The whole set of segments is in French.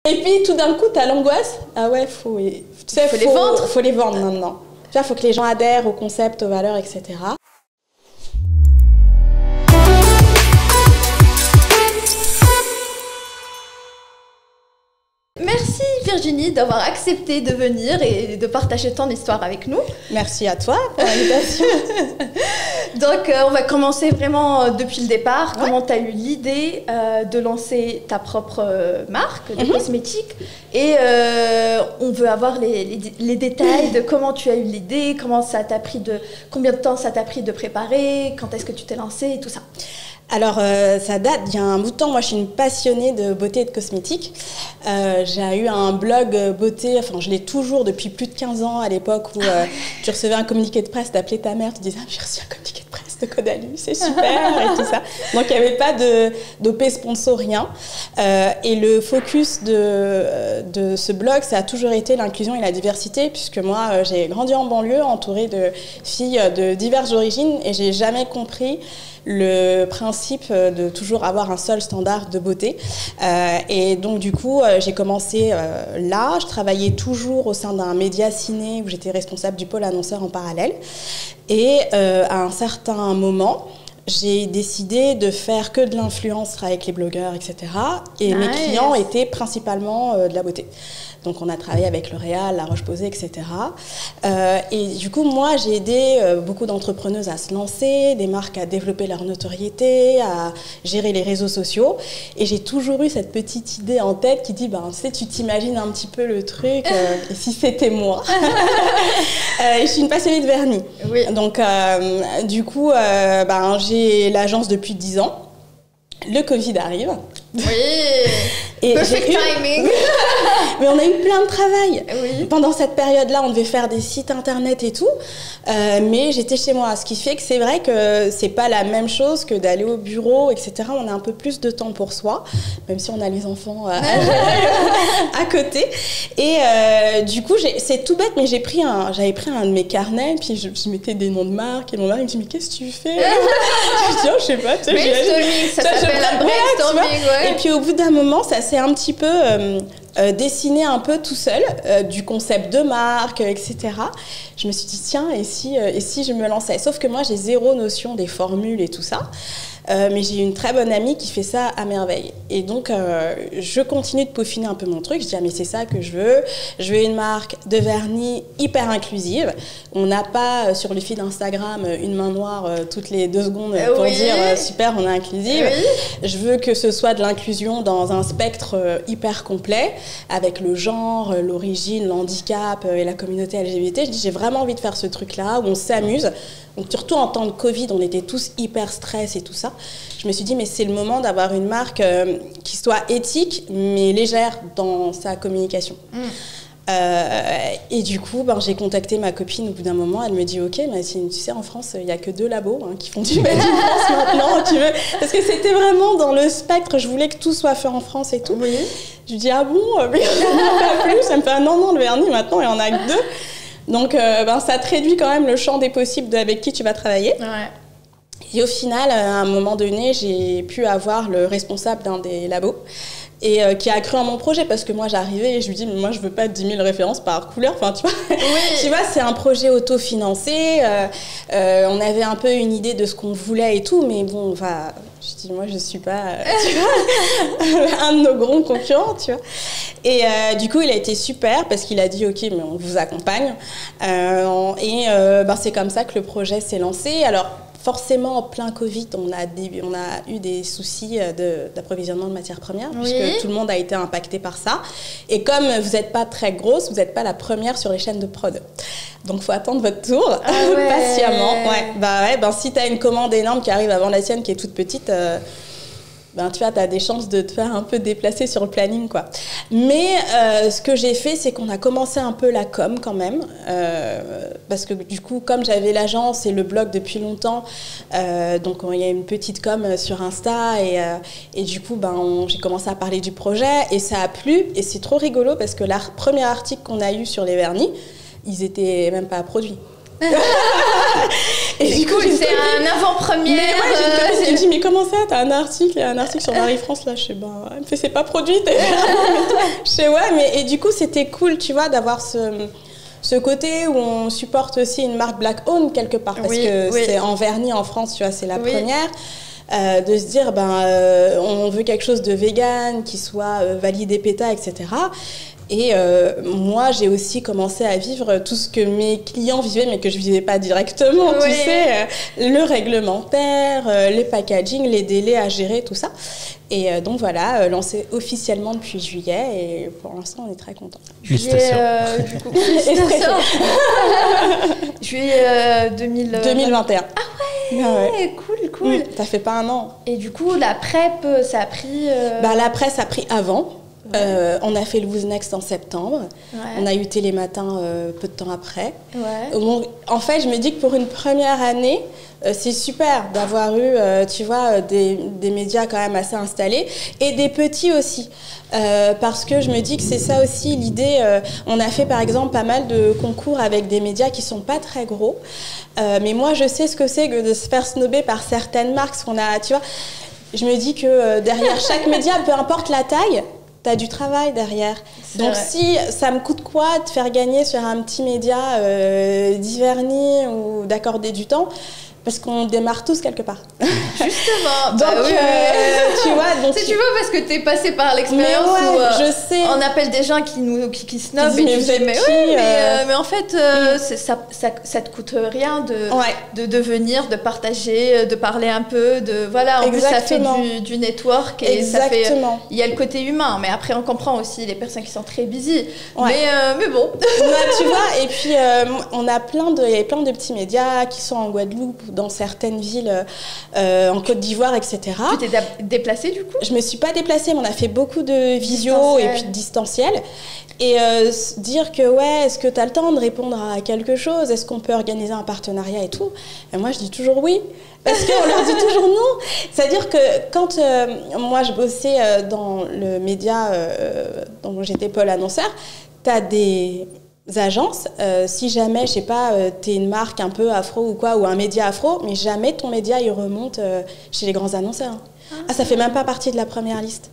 Et puis tout d'un coup, t'as l'angoisse. Ah ouais, faut les vendre. Faut les vendre maintenant. Tu vois, faut que les gens adhèrent au concept, aux valeurs, etc. Merci Virginie d'avoir accepté de venir et de partager ton histoire avec nous. Merci à toi pour l'invitation. Donc on va commencer vraiment depuis le départ. Ouais. Comment tu as eu l'idée de lancer ta propre marque de cosmétiques et on veut avoir les détails de comment tu as eu l'idée, combien de temps ça t'a pris de préparer, quand est-ce que tu t'es lancée et tout ça. Alors, ça date d'il y a un bout de temps. Moi, je suis une passionnée de beauté et de cosmétiques. J'ai eu un blog beauté, enfin, je l'ai toujours depuis plus de 15 ans, à l'époque où tu recevais un communiqué de presse, t'appelais ta mère, tu disais « Ah, j'ai reçu un communiqué de presse de Caudalie, c'est super !» et tout ça. Donc, il n'y avait pas d'OP sponsor, rien. Et le focus de ce blog, ça a toujours été l'inclusion et la diversité, puisque moi, j'ai grandi en banlieue, entourée de filles de diverses origines, et j'ai jamais compris le principe de toujours avoir un seul standard de beauté. Et donc, du coup, j'ai commencé là. Je travaillais toujours au sein d'un média ciné où j'étais responsable du pôle annonceur en parallèle. Et à un certain moment, j'ai décidé de faire que de l'influence avec les blogueurs, etc. Et mes clients étaient principalement de la beauté. Donc, on a travaillé avec L'Oréal, La Roche-Posay, etc. Et du coup, moi, j'ai aidé beaucoup d'entrepreneuses à se lancer, des marques à développer leur notoriété, à gérer les réseaux sociaux. Et j'ai toujours eu cette petite idée en tête qui dit, tu sais, tu t'imagines un petit peu le truc, et si c'était moi. Et je suis une passionnée de vernis. Oui. Donc, du coup, j'ai l'agence depuis 10 ans. Le Covid arrive. Oui. Et perfect timing. Mais on a eu plein de travail. Oui. Pendant cette période-là, on devait faire des sites internet et tout. Mais j'étais chez moi. Ce qui fait que c'est vrai que c'est pas la même chose que d'aller au bureau, etc. On a un peu plus de temps pour soi, même si on a les enfants à côté. Et du coup, c'est tout bête, mais j'avais pris un de mes carnets, puis je mettais des noms de marques. Et mon mari me dit, mais qu'est-ce que tu fais? Je dis, oh, je sais pas. Brainstorming, ça s'appelle la brainstorming, ouais. Et puis au bout d'un moment, ça s'est un petit peu dessiné un peu tout seul, du concept de marque, etc. Je me suis dit, tiens, et si je me lançais? Sauf que moi, j'ai zéro notion des formules et tout ça. Mais j'ai une très bonne amie qui fait ça à merveille. Et donc, je continue de peaufiner un peu mon truc. Je dis, mais c'est ça que je veux. Je veux une marque de vernis hyper inclusive. On n'a pas sur le feed Instagram une main noire toutes les 2 secondes pour dire super, on est inclusive. Oui. Je veux que ce soit de l'inclusion dans un spectre hyper complet, avec le genre, l'origine, l'handicap et la communauté LGBT. Je dis, j'ai vraiment envie de faire ce truc-là où on s'amuse. Donc, surtout en temps de Covid, on était tous hyper stress et tout ça. Je me suis dit, mais c'est le moment d'avoir une marque qui soit éthique, mais légère dans sa communication. Et du coup, j'ai contacté ma copine au bout d'un moment. Elle me dit, ok, mais tu sais, en France, il n'y a que 2 labos qui font du Made in France maintenant, tu veux. Parce que c'était vraiment dans le spectre, je voulais que tout soit fait en France et tout. Oui. Je lui dis, ah bon, mais il n'y en a pas plus. Elle me fait, ah, non, le vernis, maintenant, il n'y en a que 2. Donc, ça te réduit quand même le champ des possibles avec qui tu vas travailler. Ouais. Et au final, à un moment donné, j'ai pu avoir le responsable d'un des labos et qui a cru en mon projet parce que moi, j'arrivais et je lui dis, mais moi, je veux pas 10 000 références par couleur. Enfin, tu vois, tu vois, c'est un projet autofinancé. On avait un peu une idée de ce qu'on voulait et tout, mais bon, enfin, je dis, moi, je suis pas, tu vois, un de nos grands concurrents, tu vois. Et du coup, il a été super parce qu'il a dit, ok, mais on vous accompagne. C'est comme ça que le projet s'est lancé. Alors, forcément, en plein Covid, on a eu des soucis d'approvisionnement de matières premières, puisque tout le monde a été impacté par ça. Et comme vous n'êtes pas très grosse, vous n'êtes pas la première sur les chaînes de prod. Donc, il faut attendre votre tour patiemment. Si tu as une commande énorme qui arrive avant la sienne, qui est toute petite... tu vois, tu as des chances de te faire un peu déplacer sur le planning, quoi. Mais ce que j'ai fait, c'est qu'on a commencé un peu la com quand même. Parce que du coup, comme j'avais l'agence et le blog depuis longtemps, donc il y a une petite com sur Insta. Et du coup, j'ai commencé à parler du projet et ça a plu. Et c'est trop rigolo parce que le premier article qu'on a eu sur les vernis, ils n'étaient même pas produits. Et c'est cool, c'est un avant-première. Mais ouais, j'ai une copine qui me dit, mais comment ça, t'as un article sur Marie-France, là, je sais, ben, elle me fait, c'est pas produit, je sais, ouais, mais, et du coup, c'était cool, tu vois, d'avoir ce côté où on supporte aussi une marque Black Owned quelque part, parce que c'est en vernis en France, tu vois, c'est la première. De se dire, on veut quelque chose de vegan, qui soit validé PETA, etc. Et moi, j'ai aussi commencé à vivre tout ce que mes clients vivaient, mais que je ne vivais pas directement, tu sais, le réglementaire, les packaging, les délais à gérer, tout ça. Et donc voilà, lancé officiellement depuis juillet, et pour l'instant, on est très contents. Juillet 2021. Ah ouais, cool. Ça fait pas un an. Et du coup, la PrEP, ça a pris... la PrEP, ça a pris avant. On a fait le Who's Next en septembre. On a eu Télématin peu de temps après. Donc, en fait, je me dis que pour une première année, c'est super d'avoir eu, tu vois, des médias quand même assez installés et des petits aussi. Parce que je me dis que c'est ça aussi l'idée. On a fait par exemple pas mal de concours avec des médias qui sont pas très gros. Mais moi, je sais ce que c'est que de se faire snober par certaines marques. Qu'on a, tu vois, je me dis que derrière chaque média, peu importe la taille, tu as du travail derrière. Donc si ça me coûte quoi de faire gagner sur un petit média d'Hiverny ou d'accorder du temps, parce qu'on démarre tous quelque part. Justement. Donc, tu vois... Donc, tu vois, parce que t'es passé par l'expérience où je sais. On appelle des gens qui snobent et tu dis, mais en fait, ça te coûte rien de venir, de partager, de parler un peu, voilà, en plus ça fait du network et ça fait... Il y a le côté humain, mais après on comprend aussi les personnes qui sont très busy. Mais bon. Tu vois, et puis il y avait plein de petits médias qui sont en Guadeloupe, dans certaines villes en Côte d'Ivoire, etc. Tu t'es déplacée du coup ? Je me suis pas déplacée, mais on a fait beaucoup de visio et puis de distanciel. Et dire que est-ce que tu as le temps de répondre à quelque chose ? Est-ce qu'on peut organiser un partenariat et tout ? Et moi, je dis toujours oui. Parce qu'on leur dit toujours non. C'est-à-dire que quand moi, je bossais dans le média dont j'étais pôle annonceur, tu as des agences, si jamais, je sais pas, t'es une marque un peu afro ou quoi, ou un média afro, mais jamais ton média, il remonte chez les grands annonceurs. Ça fait même pas partie de la première liste.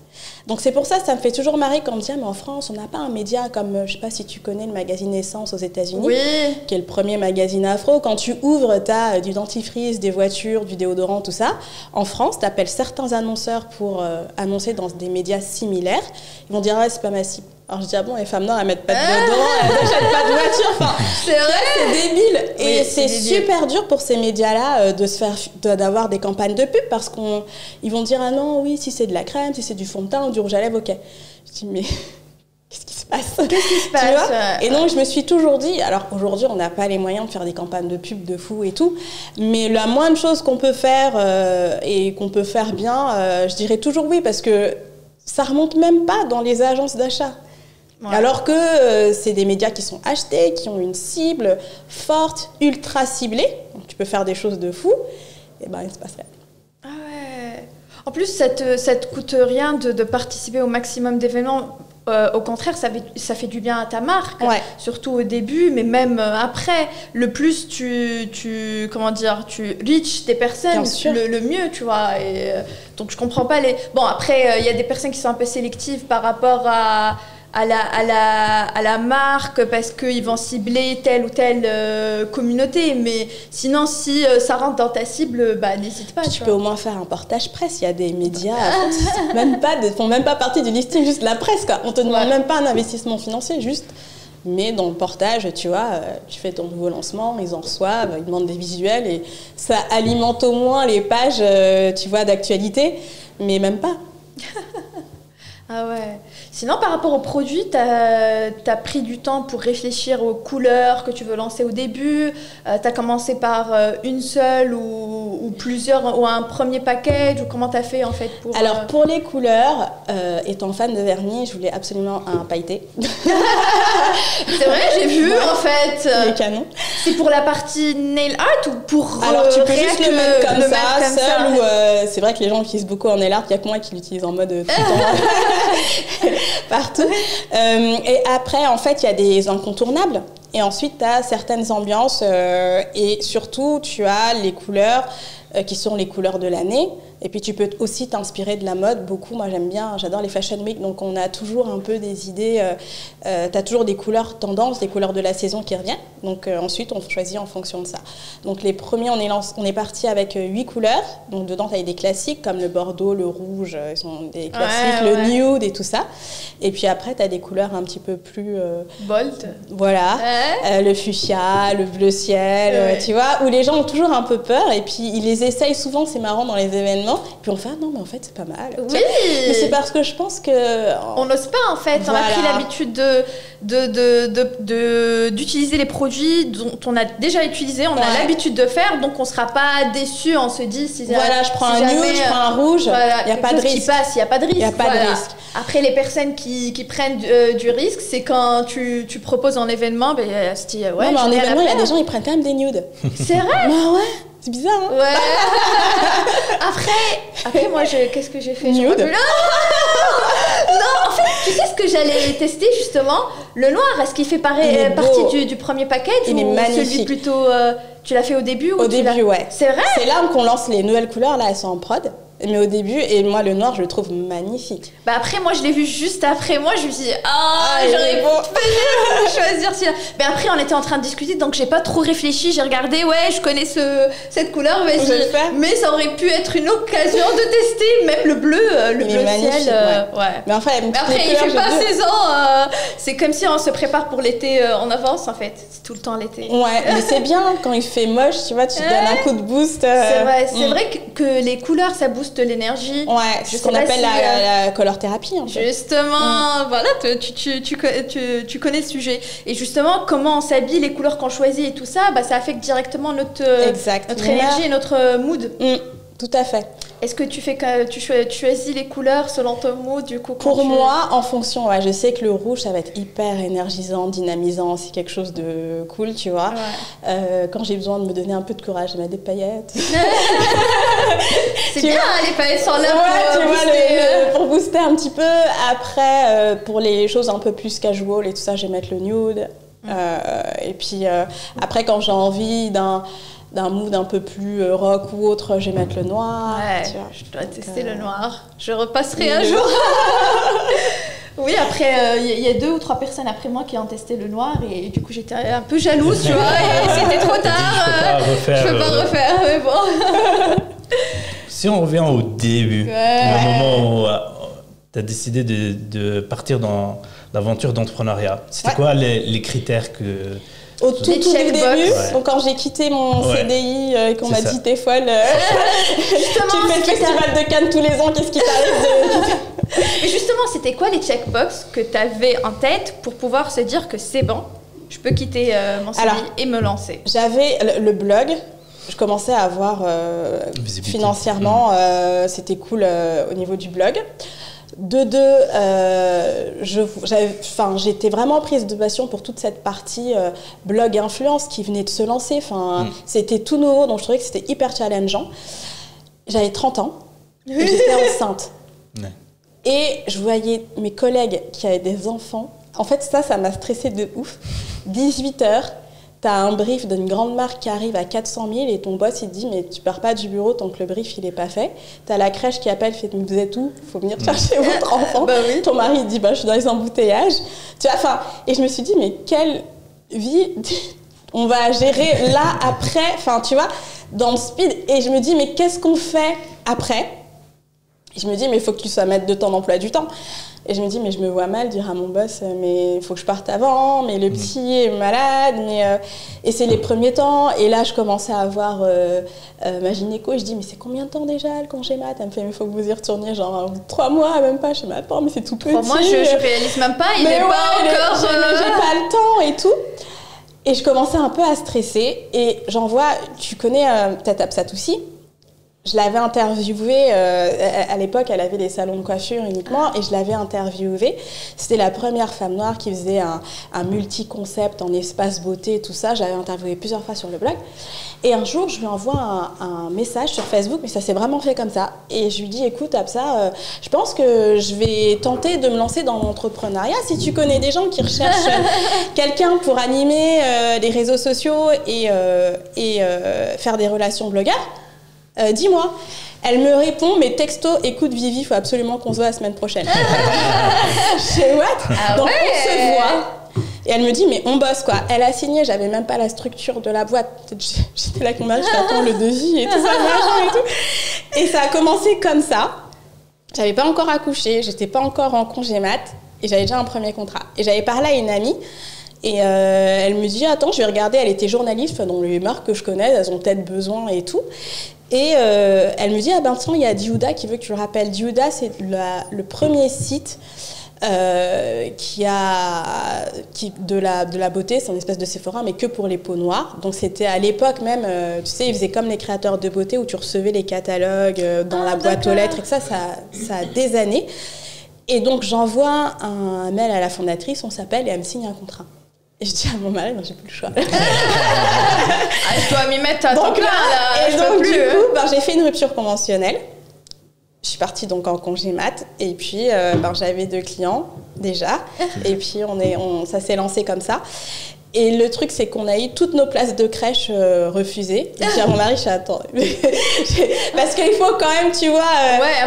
Donc c'est pour ça me fait toujours marrer quand on me dit, mais en France, on n'a pas un média comme, je sais pas si tu connais le magazine Essence aux États-Unis, qui est le premier magazine afro. Quand tu ouvres, t'as du dentifrice, des voitures, du déodorant, tout ça. En France, t'appelles certains annonceurs pour annoncer dans des médias similaires. Ils vont dire, c'est pas ma cible. Alors je dis, les femmes noires, elles mettent pas de déodorant, elles n'achètent pas de voiture. Enfin, c'est vrai, c'est débile. Et c'est super dur pour ces médias-là d'avoir des campagnes de pub parce qu'ils vont dire, ah non, oui, si c'est de la crème, si c'est du fond de teint ou du rouge à lèvres, ok. Je dis, mais qu'est-ce qui se passe ? Et donc je me suis toujours dit, alors aujourd'hui, on n'a pas les moyens de faire des campagnes de pub de fou et tout, mais la moindre chose qu'on peut faire et qu'on peut faire bien, je dirais toujours oui, parce que ça remonte même pas dans les agences d'achat. Alors que c'est des médias qui sont achetés, qui ont une cible forte, ultra ciblée. Donc tu peux faire des choses de fou, et il se passe rien. Ah ouais. En plus, ça te coûte rien de participer au maximum d'événements. Au contraire, ça fait du bien à ta marque, surtout au début, mais même après. Le plus tu reach des personnes, le mieux, tu vois. Et, donc je comprends pas les... Bon, après, il y a des personnes qui sont un peu sélectives par rapport à la marque parce qu'ils vont cibler telle ou telle communauté, mais sinon si ça rentre dans ta cible, n'hésite pas. Tu peux au moins faire un portage presse. Il y a des médias qui font même pas partie du listing, juste la presse quoi. On te demande même pas un investissement financier, juste. Mais dans le portage, tu vois, tu fais ton nouveau lancement, ils en reçoivent, ils demandent des visuels et ça alimente au moins les pages, tu vois, d'actualité, mais même pas. Ah ouais. Sinon, par rapport aux produits, t'as pris du temps pour réfléchir aux couleurs que tu veux lancer au début. T'as commencé par une seule ou plusieurs, ou un premier package, ou comment t'as fait en fait pour... Alors pour les couleurs, étant fan de vernis, je voulais absolument un pailleté. C'est vrai, j'ai vu en fait. Les canons. C'est pour la partie nail art ou pour Alors tu peux juste le mettre comme ça, comme seul, ou c'est vrai que les gens l'utilisent beaucoup en nail art, il n'y a que moi qui l'utilise en mode tout le temps, partout. Et après, en fait, il y a des incontournables. Et ensuite, tu as certaines ambiances et surtout, tu as les couleurs qui sont les couleurs de l'année. Et puis, tu peux aussi t'inspirer de la mode. Beaucoup, moi, j'adore les Fashion Week. Donc, on a toujours un peu des idées. Tu as toujours des couleurs tendances, des couleurs de la saison qui reviennent. Donc, ensuite, on choisit en fonction de ça. Donc, les premiers, on est parti avec 8 couleurs. Donc, dedans, tu as des classiques comme le bordeaux, le rouge. Ils sont des classiques, le nude et tout ça. Et puis après, tu as des couleurs un petit peu plus... bold. Voilà. Le fuchsia, le bleu ciel, tu vois, où les gens ont toujours un peu peur. Et puis, ils les essayent souvent, c'est marrant, dans les événements. Puis on fait, non, mais en fait, c'est pas mal. Oui. Mais c'est parce que je pense que... On n'ose pas, en fait. Voilà. On a pris l'habitude d'utiliser les produits dont on a déjà utilisé, on a l'habitude de faire, donc on ne sera pas déçu, on se dit... Si voilà, je prends un nude, je prends un rouge, il n'y a pas de risque. Il n'y a pas de risque. Il n'y a pas de risque. Après, les personnes qui prennent du risque, c'est quand tu proposes en événement, ben, se dit, ouais, non, mais en événement, il y a des gens, ils prennent quand même des nudes. C'est vrai? Bah ouais. C'est bizarre, hein? Ouais. Après moi, qu'est-ce que j'ai fait? Nude. Non, en fait, tu sais ce que j'allais tester, justement? Le noir, est-ce qu'il fait partie du premier package? Il est magnifique. Celui plutôt... tu l'as fait au début? Au début, ouais. C'est vrai? C'est là qu'on lance les nouvelles couleurs, là, elles sont en prod. Mais au début, et moi, le noir, je le trouve magnifique. Bah après, moi, je l'ai vu juste après. Moi, je me suis dit, j'aurais pu choisir celui-là. Mais après, on était en train de discuter, donc j'ai pas trop réfléchi. J'ai regardé, je connais cette couleur, mais ça aurait pu être une occasion de tester. Même le bleu ciel. Ouais. Mais enfin, après, il fait pas saison. C'est comme si on se prépare pour l'été en avance, en fait. C'est tout le temps l'été. Ouais, mais c'est bien quand il fait moche, tu vois, tu te donnes un coup de boost. C'est vrai que les couleurs, ça booste l'énergie. Ouais, c'est ce qu'on appelle la color thérapie. En fait. Justement, voilà, tu connais le sujet. Et justement, comment on s'habille, les couleurs qu'on choisit et tout ça, bah, ça affecte directement notre énergie et notre mood. Tout à fait. Est-ce que tu choisis les couleurs selon ton mood, du coup? Pour moi, en fonction, je sais que le rouge, ça va être hyper énergisant, dynamisant, c'est quelque chose de cool, tu vois. Ouais. Quand j'ai besoin de me donner un peu de courage, je mets des paillettes. C'est bien, les paillettes sont là pour booster un petit peu. Après, pour les choses un peu plus casual et tout ça, je vais mettre le nude. Et puis, après, quand j'ai envie d'un mood un peu plus rock ou autre, je vais mettre le noir. Ouais, tu vois. Je dois tester le noir. Je repasserai un jour. Oui, après, il y a 2 ou 3 personnes après moi qui ont testé le noir et du coup, j'étais un peu jalouse, tu vois, et c'était trop tard. Je peux pas refaire, mais bon. Si on revient au début, le moment où tu as décidé de partir dans l'aventure d'entrepreneuriat, c'était quoi les critères que... Au tout début, donc quand j'ai quitté mon CDI et qu'on m'a dit t'es folle, tu fais le festival de Cannes tous les ans, qu'est-ce qui t'arrive Mais justement, c'était quoi les checkbox que tu avais en tête pour pouvoir se dire que c'est bon, je peux quitter mon CDI et me lancer? J'avais le blog, je commençais à avoir financièrement, c'était cool au niveau du blog. J'étais vraiment prise de passion pour toute cette partie blog influence qui venait de se lancer. C'était tout nouveau, donc je trouvais que c'était hyper challengeant. J'avais 30 ans, et j'étais enceinte. Ouais. Et je voyais mes collègues qui avaient des enfants. En fait, ça m'a stressée de ouf. 18h, tu as un brief d'une grande marque qui arrive à 400 000 et ton boss, il te dit « mais tu pars pas du bureau tant que le brief, il est pas fait ». Tu as la crèche qui appelle, fait « mais vous êtes où ? Il faut venir chercher votre enfant ». Ton mari, il dit « je suis dans les embouteillages ». Tu vois, et je me suis dit « mais quelle vie on va gérer là, après ?» Tu vois, dans le speed. Et je me dis « mais qu'est-ce qu'on fait après ?» Et je me dis « mais il faut que tu sois maître de ton emploi du temps ». Et je me dis, mais je me vois mal dire à mon boss, mais il faut que je parte avant, mais le petit est malade, et c'est les premiers temps. Et là, je commençais à avoir ma gynéco, et je dis, mais c'est combien de temps déjà le congé mat? Elle me fait, mais il faut que vous y retourniez, genre 3 mois, même pas. Je dis, mais attends, mais c'est tout petit. 3 mois, je réalise même pas, il n'est pas encore... J'ai pas le temps et tout. Et je commençais un peu à stresser, et j'envoie, tu connais peut-être Absat aussi? je l'avais interviewée, à l'époque, elle avait des salons de coiffure uniquement, et je l'avais interviewée. C'était la première femme noire qui faisait un multi-concept en espace beauté, tout ça. J'avais interviewé plusieurs fois sur le blog. Et un jour, je lui envoie un message sur Facebook, mais ça s'est vraiment fait comme ça. Et je lui dis, écoute, Absa, je pense que je vais tenter de me lancer dans l'entrepreneuriat. Si tu connais des gens qui recherchent quelqu'un pour animer les réseaux sociaux et faire des relations blogueurs, dis-moi. Elle me répond, mais texto, écoute Vivi, il faut absolument qu'on se voit la semaine prochaine. Je sais what? Donc on se voit. Et elle me dit, mais on bosse quoi. Elle a signé, j'avais même pas la structure de la boîte. J'étais là avec mon mari, je t'attends le devis et tout ça, machin et tout. Et ça a commencé comme ça. J'avais pas encore accouché, j'étais pas encore en congé mat, et j'avais déjà un premier contrat. Et j'avais parlé à une amie. Et elle me dit, attends, je vais regarder, elle était journaliste dans les marques que je connais, elles ont peut-être besoin et tout. Et elle me dit, ah ben tiens, il y a Diouda qui veut que tu le rappelles. Diouda, c'est le premier site de la beauté, c'est une espèce de Sephora, mais que pour les peaux noires. Donc c'était à l'époque même, tu sais, ils faisaient comme les créateurs de beauté où tu recevais les catalogues dans la boîte aux lettres, et que ça a des années. Et donc j'envoie un mail à la fondatrice, on s'appelle, et elle me signe un contrat. Et je dis à mon mari, non, j'ai plus le choix. Je dois m'y mettre à temps plein, là. Et donc, du coup, j'ai fait une rupture conventionnelle. Je suis partie donc en congé mat. Et puis, j'avais 2 clients déjà. Et puis, ça s'est lancé comme ça. Et le truc, c'est qu'on a eu toutes nos places de crèche refusées. Et puis à mon mari, je suis attends. Parce qu'il faut quand même, tu vois,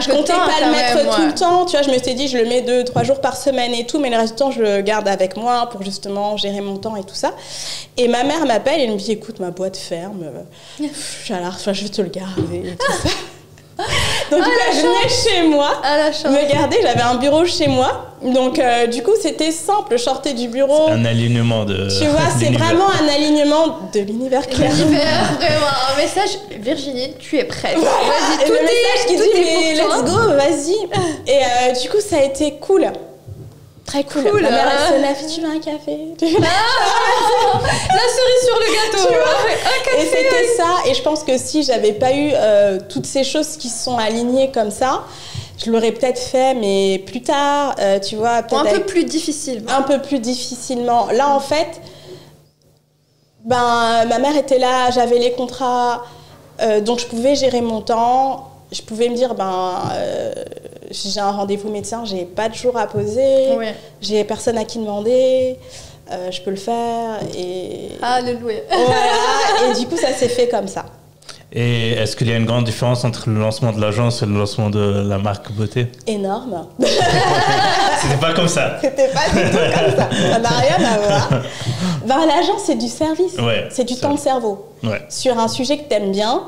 je comptais pas le mettre tout le temps. Tu vois, je me suis dit, je le mets 2-3 jours par semaine et tout, mais le reste du temps, je le garde avec moi pour justement gérer mon temps et tout ça. Et ma mère m'appelle et elle me dit, écoute, ma boîte ferme. Je vais te le garder et tout ça. Donc je venais chez moi me garder, j'avais un bureau chez moi, donc du coup c'était simple, je sortais du bureau. C'est un alignement de... Tu vois, c'est vraiment un alignement de l'univers clair. Vraiment, un message, Virginie, tu es prête. Vas-y, le message qui dit mais let's go, vas-y. Et du coup ça a été cool. Très cool. Ma mère, elle se lève, tu veux un café? La cerise sur le gâteau. Et c'était ça. Et je pense que si j'avais pas eu toutes ces choses qui se sont alignées comme ça, je l'aurais peut-être fait, mais plus tard, tu vois. Un peu plus difficilement. Un peu plus difficilement. Là, en fait, ma mère était là, j'avais les contrats, donc je pouvais gérer mon temps. Je pouvais me dire, j'ai un rendez-vous médecin, j'ai pas de jour à poser, j'ai personne à qui demander, je peux le faire. Et... Alléluia. Voilà, et du coup, ça s'est fait comme ça. Et est-ce qu'il y a une grande différence entre le lancement de l'agence et le lancement de la marque beauté? Énorme. C'était pas comme ça. C'était pas du tout comme ça. Ça n'a rien à voir. L'agence, c'est du service. C'est du temps de cerveau. Sur un sujet que t'aimes bien,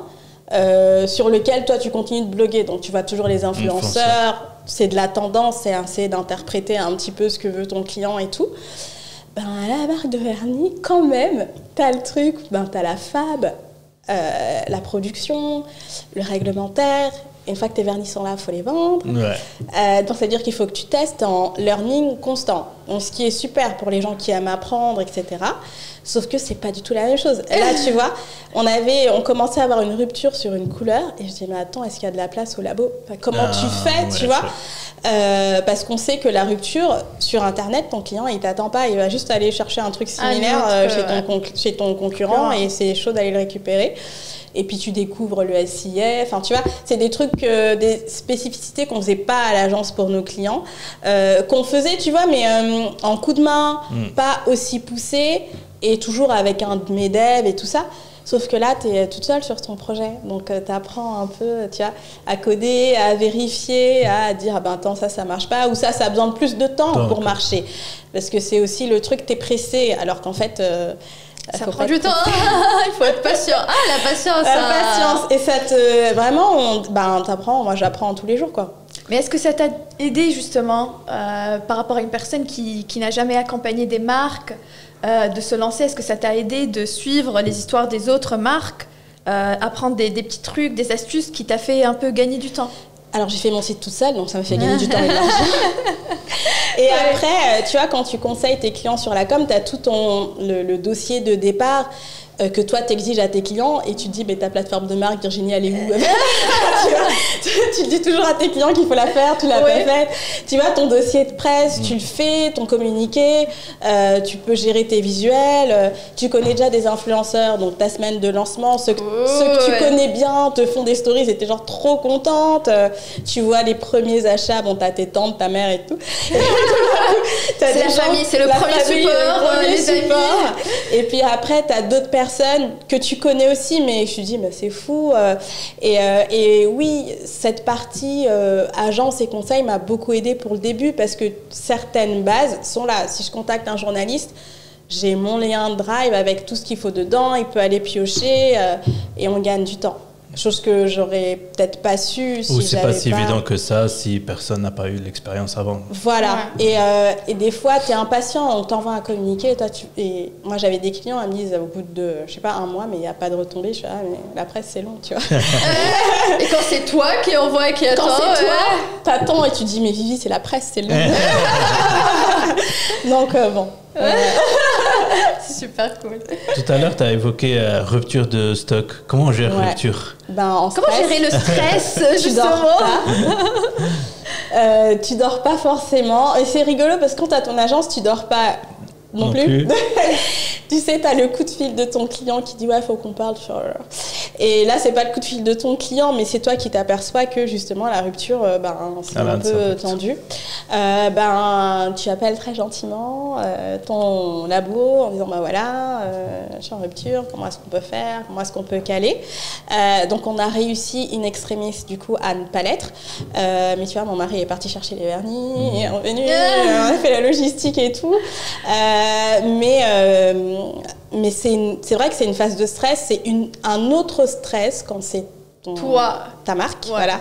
sur lequel toi tu continues de bloguer, donc tu vois toujours les influenceurs, c'est de la tendance, c'est essayer d'interpréter un petit peu ce que veut ton client et tout. À la marque de vernis, quand même, t'as le truc, t'as la fab, la production, le réglementaire. Une fois que tes vernis sont là, il faut les vendre. Donc, ça veut dire qu'il faut que tu testes en learning constant. Donc, ce qui est super pour les gens qui aiment apprendre, etc. Sauf que c'est pas du tout la même chose. Là, tu vois, on commençait à avoir une rupture sur une couleur. Et je dis, mais attends, est-ce qu'il y a de la place au labo? Comment tu fais, tu vois? Parce qu'on sait que la rupture, sur Internet, ton client, il t'attend pas. Il va juste aller chercher un truc similaire chez ton concurrent. Et c'est chaud d'aller le récupérer. Et puis tu découvres le SIA, enfin tu vois, c'est des trucs, des spécificités qu'on faisait pas à l'agence pour nos clients, qu'on faisait, tu vois, mais en coup de main, pas aussi poussé, et toujours avec un de mes devs et tout ça. Sauf que là, tu es toute seule sur ton projet, donc tu apprends un peu, tu vois, à coder, à vérifier, à dire attends, ça marche pas, ou ça a besoin de plus de temps pour marcher, parce que c'est aussi le truc, t'es pressé, alors qu'en fait ça prend du temps. Il faut être patient. La patience. La patience. Et ça te... Vraiment, t'apprends. Moi, j'apprends tous les jours, quoi. Mais est-ce que ça t'a aidé, justement, par rapport à une personne qui n'a jamais accompagné des marques, de se lancer? Est-ce que ça t'a aidé de suivre les histoires des autres marques, apprendre des petits trucs, des astuces qui t'a fait un peu gagner du temps? Alors, j'ai fait mon site toute seule, donc ça m'a fait gagner du temps et de l'argent. Et après, tu vois, quand tu conseilles tes clients sur la com, tu as tout le dossier de départ que toi t'exiges à tes clients et tu te dis mais ta plateforme de marque Virginie elle est où? Tu vois, tu dis toujours à tes clients qu'il faut la faire, tu l'as pas faite. Tu vois, ton dossier de presse, tu le fais, ton communiqué, tu peux gérer tes visuels, tu connais déjà des influenceurs, donc ta semaine de lancement, ceux que tu connais bien te font des stories et t'es genre trop contente, tu vois les premiers achats, bon t'as tes tantes, ta mère et tout. C'est la famille, c'est le premier support, les amis. Et puis après t'as d'autres personnes que tu connais aussi, mais je te dis mais c'est fou. Et oui, cette partie agence et conseil m'a beaucoup aidée pour le début parce que certaines bases sont là. Si je contacte un journaliste, j'ai mon lien de Drive avec tout ce qu'il faut dedans, il peut aller piocher et on gagne du temps. Chose que j'aurais peut-être pas su si Ou c'est j'avais pas si évident que ça si personne n'a pas eu l'expérience avant. Voilà. Et des fois, tu es impatient, on t'envoie un communiqué. Et moi, j'avais des clients, ils me disent au bout de, je sais pas, un mois, mais il n'y a pas de retombée. Je fais, mais la presse, c'est long, tu vois. Et quand c'est toi qui envoie et qui attend. Quand c'est toi, t'attends et tu dis, mais Vivi, c'est la presse, c'est long. Donc, bon. C'est super cool. Tout à l'heure, tu as évoqué rupture de stock. Comment on gère rupture? Comment gérer le stress, justement? Tu dors pas forcément. Et c'est rigolo parce que quand tu as ton agence, tu dors pas non plus. Tu sais, tu as le coup de fil de ton client qui dit ouais, faut qu'on parle sur... Et là, c'est pas le coup de fil de ton client, mais c'est toi qui t'aperçois que justement la rupture, c'est un peu tendu. Tu appelles très gentiment ton labo en disant voilà, je suis en rupture, comment est-ce qu'on peut faire, comment est-ce qu'on peut caler. Donc on a réussi in extremis du coup à ne pas l'être. Mais tu vois, mon mari est parti chercher les vernis, il est revenu, on a fait la logistique et tout. Mais c'est vrai que c'est une phase de stress, c'est un autre stress quand c'est ta marque, voilà,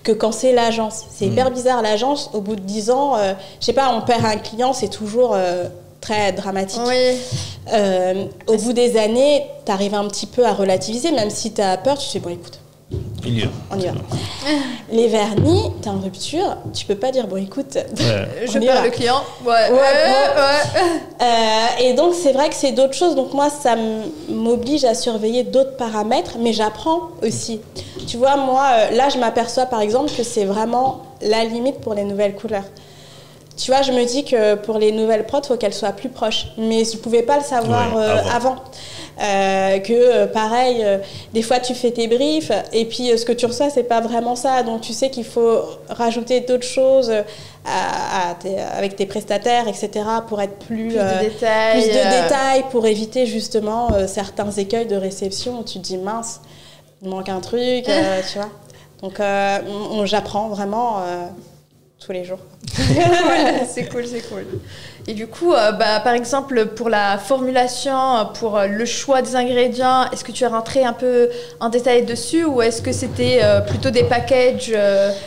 que quand c'est l'agence. C'est hyper bizarre, l'agence, au bout de 10 ans, je sais pas, on perd un client, c'est toujours très dramatique. Au bout des années, tu arrives un petit peu à relativiser, même si tu as peur, tu sais, bon écoute, on y va. Les vernis, t'es en rupture, tu peux pas dire bon écoute, je perds le client. Et donc c'est vrai que c'est d'autres choses. Donc moi ça m'oblige à surveiller d'autres paramètres, mais j'apprends aussi. Tu vois, moi là je m'aperçois par exemple que c'est vraiment la limite pour les nouvelles couleurs. Tu vois, je me dis que pour les nouvelles prods, il faut qu'elles soient plus proches. Mais je ne pouvais pas le savoir avant. Pareil, des fois tu fais tes briefs et puis ce que tu reçois, c'est pas vraiment ça. Donc tu sais qu'il faut rajouter d'autres choses avec tes prestataires, etc. pour être plus de détails, pour éviter justement certains écueils de réception où tu te dis mince, il manque un truc, tu vois. Donc j'apprends vraiment... tous les jours. C'est cool. Et du coup, par exemple, pour la formulation, pour le choix des ingrédients, est-ce que tu es rentré un peu en détail dessus ou est-ce que c'était plutôt des packages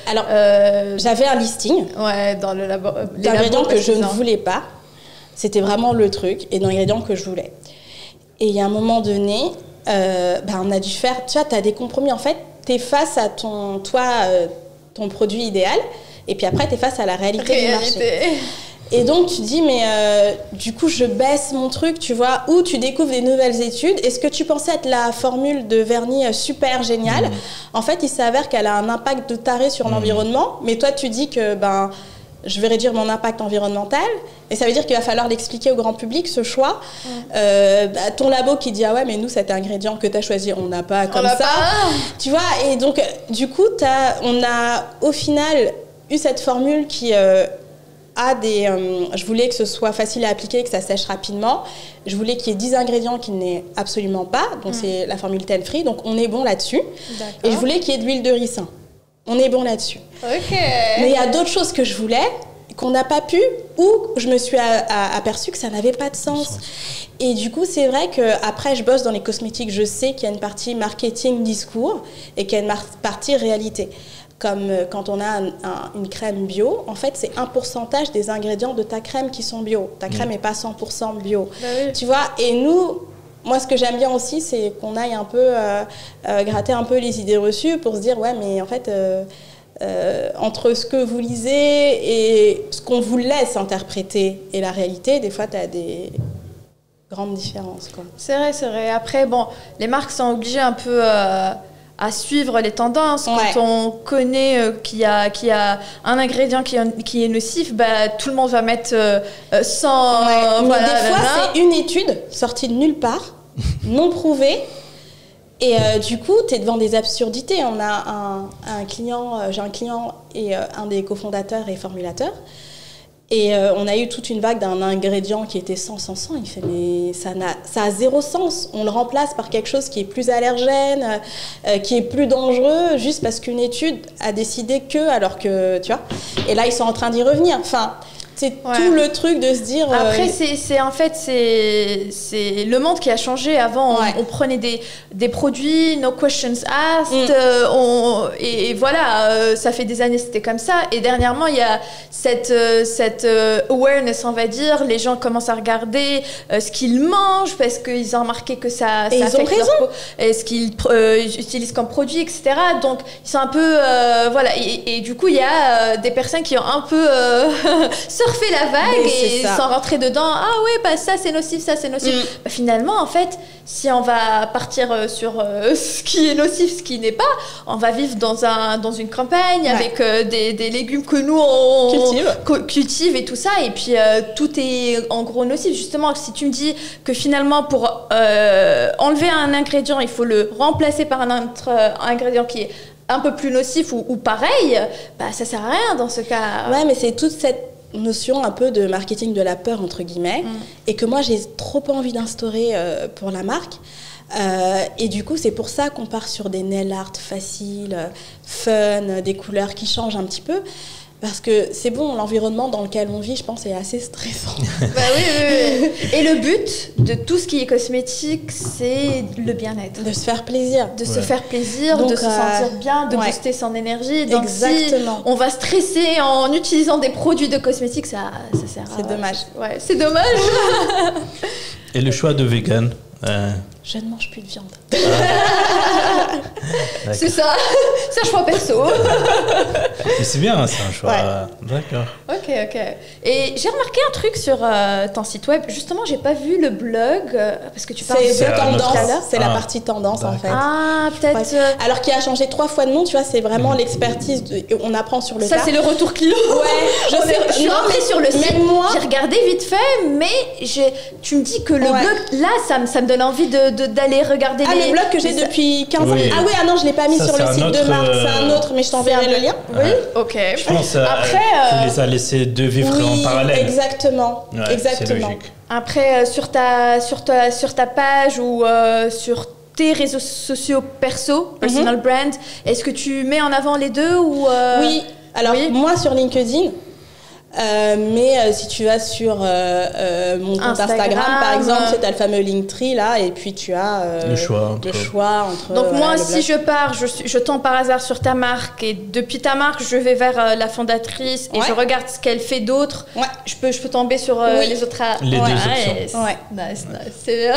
Alors, j'avais un listing dans le labo, d'ingrédients que je ne voulais pas. C'était vraiment le truc, et d'ingrédients que je voulais. Et il y a un moment donné, on a dû faire... Tu vois, tu as des compromis. En fait, tu es face à ton produit idéal. Et puis après, tu es face à la réalité du marché. Et donc, tu dis, mais du coup, je baisse mon truc, tu vois, ou tu découvres des nouvelles études. Et ce que tu pensais être la formule de vernis super géniale, en fait, il s'avère qu'elle a un impact de taré sur l'environnement. Mais toi, tu dis que je vais réduire mon impact environnemental. Et ça veut dire qu'il va falloir l'expliquer au grand public, ce choix. Ton labo qui dit, ah ouais, mais nous, cet ingrédient que tu as choisi, on n'a pas comme ça. Tu vois, et donc, du coup, on a au final... eu cette formule qui a des... je voulais que ce soit facile à appliquer, que ça sèche rapidement. Je voulais qu'il y ait 10 ingrédients qu'il n'ait absolument pas. Donc, c'est la formule Ten Free. Donc, on est bon là-dessus. D'accord. Et je voulais qu'il y ait de l'huile de ricin. On est bon là-dessus. Mais il y a d'autres choses que je voulais, qu'on n'a pas pu, ou je me suis aperçue que ça n'avait pas de sens. Et du coup, c'est vrai qu'après, je bosse dans les cosmétiques. Je sais qu'il y a une partie marketing, discours, et qu'il y a une partie réalité. Comme quand on a une crème bio, en fait, c'est un pourcentage des ingrédients de ta crème qui sont bio. Ta crème n'est pas 100% bio. Tu vois, et nous, moi, ce que j'aime bien aussi, c'est qu'on aille un peu gratter un peu les idées reçues pour se dire, ouais, mais en fait, entre ce que vous lisez et ce qu'on vous laisse interpréter et la réalité, des fois, tu as grande différence, quoi. C'est vrai. Après, bon, les marques sont obligées un peu à suivre les tendances. Quand on connaît qu'il y a un ingrédient qui est nocif, bah, tout le monde va mettre 100... Mais des fois, c'est une étude sortie de nulle part, non prouvée. Et du coup, tu es devant des absurdités. On a j'ai un client et un des cofondateurs et formulateurs. Et on a eu toute une vague d'un ingrédient qui était 100. Il fait, mais ça a zéro sens. On le remplace par quelque chose qui est plus allergène, qui est plus dangereux, juste parce qu'une étude a décidé que, alors que, tu vois. Et là, ils sont en train d'y revenir. Enfin, c'est tout le truc de se dire... Après, c'est le monde qui a changé. Avant, on prenait des produits, no questions asked, et voilà, ça fait des années c'était comme ça. Et dernièrement, il y a cette awareness, on va dire. Les gens commencent à regarder ce qu'ils mangent parce qu'ils ont remarqué que ça affecte leur peau, et ce qu'ils utilisent comme produit, etc. Donc, ils sont un peu... voilà. Et du coup, il y a des personnes qui ont un peu... surfer la vague et sans rentrer dedans. Ah ouais, bah ça c'est nocif, ça c'est nocif. Bah, finalement, en fait, si on va partir sur ce qui est nocif, ce qui n'est pas, on va vivre dans une campagne avec des légumes que nous on cultive et tout ça. Et puis tout est en gros nocif. Justement, si tu me dis que finalement pour enlever un ingrédient, il faut le remplacer par un autre ingrédient qui est un peu plus nocif ou pareil, bah ça sert à rien dans ce cas. Ouais, mais c'est toute cette notion un peu de marketing de la peur, entre guillemets, et que moi j'ai trop envie d'instaurer pour la marque. Et du coup, c'est pour ça qu'on part sur des nail art faciles, fun, des couleurs qui changent un petit peu. Parce que c'est bon, l'environnement dans lequel on vit, je pense, est assez stressant. Bah oui. Et le but de tout ce qui est cosmétique, c'est le bien-être. De se faire plaisir. De se faire plaisir, donc, de se sentir bien, de booster son énergie. Donc exactement. Si on va stresser en utilisant des produits de cosmétiques, ça sert à... C'est dommage. Ouais, c'est dommage. Et le choix de vegan Je ne mange plus de viande. C'est ça, c'est un choix perso. Mais c'est bien, c'est un choix. D'accord. Ok. Et j'ai remarqué un truc sur ton site web. Justement, j'ai pas vu le blog parce que tu parles de tendance. C'est la partie tendance en fait. Ah, peut-être. Alors qu'il a changé 3 fois de nom, tu vois, c'est vraiment l'expertise. On apprend sur le tas. Ça, c'est le retour client. Ouais, je suis rentrée sur le site. J'ai regardé vite fait, mais tu me dis que le blog, là, ça me donne envie d'aller regarder le blog que j'ai depuis 15 ans. Ah oui, non, je l'ai pas mis sur le site de marque, c'est un autre, mais je t'enverrai le lien. Oui, ok. Je pense après, tu les as laissés deux vivre en parallèle. Exactement. C'est logique. Après, sur ta page ou sur tes réseaux sociaux personal brand, est-ce que tu mets en avant les deux ou Oui. Alors moi sur LinkedIn. Mais si tu vas sur mon compte Instagram par exemple, tu as le fameux Linktree là, et puis tu as le choix entre. Donc moi, si je pars, je tombe par hasard sur ta marque, et depuis ta marque, je vais vers la fondatrice et je regarde ce qu'elle fait d'autre. Je peux tomber sur les autres. Les deux options. Nice. C'est bien.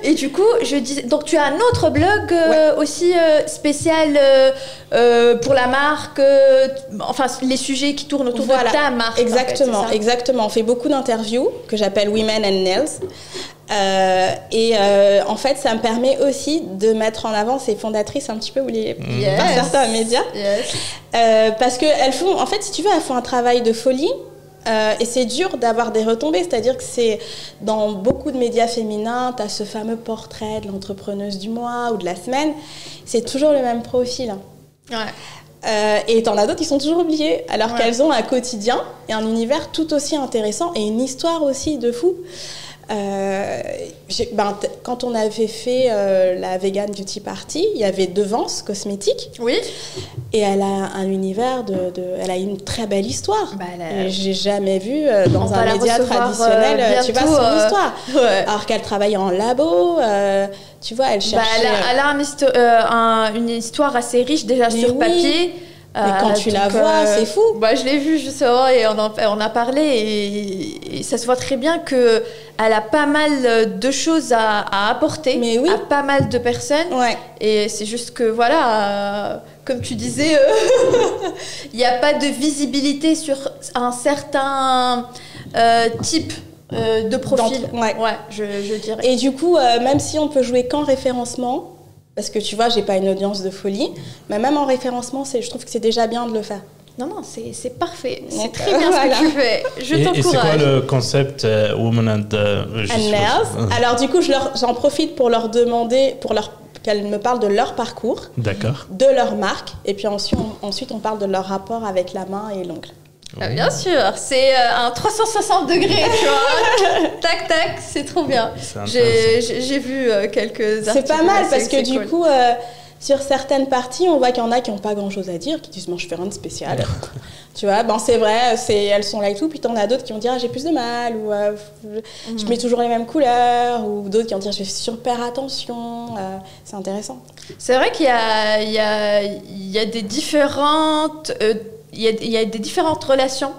Et du coup, je dis, donc tu as un autre blog aussi spécial pour la marque, enfin les sujets qui tournent autour de ta marque. Exactement. On fait beaucoup d'interviews que j'appelle Women and Nails. En fait, ça me permet aussi de mettre en avant ces fondatrices un petit peu oubliées par certains médias. Parce qu'elles font, en fait, si tu veux, elles font un travail de folie. Et c'est dur d'avoir des retombées, c'est-à-dire que c'est dans beaucoup de médias féminins, tu as ce fameux portrait de l'entrepreneuse du mois ou de la semaine. C'est toujours le même profil. Et t'en as d'autres qui sont toujours oubliés, alors qu'elles ont un quotidien et un univers tout aussi intéressant et une histoire aussi de fou. Quand on avait fait la Vegan Beauty Party, il y avait Devance Cosmétiques. Oui. Et elle a un univers elle a une très belle histoire. J'ai jamais vu dans un média traditionnel, tu vois, son histoire. Alors qu'elle travaille en labo, tu vois, elle cherche. Elle a une histoire assez riche déjà sur papier. Mais quand tu la vois, c'est fou. Je l'ai vue justement et on a parlé et ça se voit très bien qu'elle a pas mal de choses à apporter à pas mal de personnes. Et c'est juste que voilà, comme tu disais, il n'y a pas de visibilité sur un certain type de profil. Ouais, je dirais. Et du coup, même si on peut jouer qu'en référencement, parce que tu vois, j'ai pas une audience de folie, mais même en référencement, je trouve que c'est déjà bien de le faire. Non, c'est parfait. C'est très bien ce que tu fais. Je t'encourage. Et c'est quoi le concept Women and Nails? Alors du coup, j'en profite pour leur demander, qu'elles me parlent de leur parcours, d'accord, de leur marque, et puis ensuite on parle de leur rapport avec la main et l'ongle. Ah, bien sûr, c'est un 360 degrés, tu vois. Tac, tac, c'est trop bien. J'ai vu quelques articles. C'est pas mal parce que du coup, sur certaines parties, on voit qu'il y en a qui n'ont pas grand-chose à dire, qui disent « moi je fais rien de spécial ». Tu vois, c'est vrai, elles sont là et tout. Puis t'en as d'autres qui vont dire « j'ai plus de mal » ou « je mets toujours les mêmes couleurs » ou d'autres qui vont dire « je fais super attention ». C'est intéressant. C'est vrai qu'il y a des différentes... Il y a des différentes relations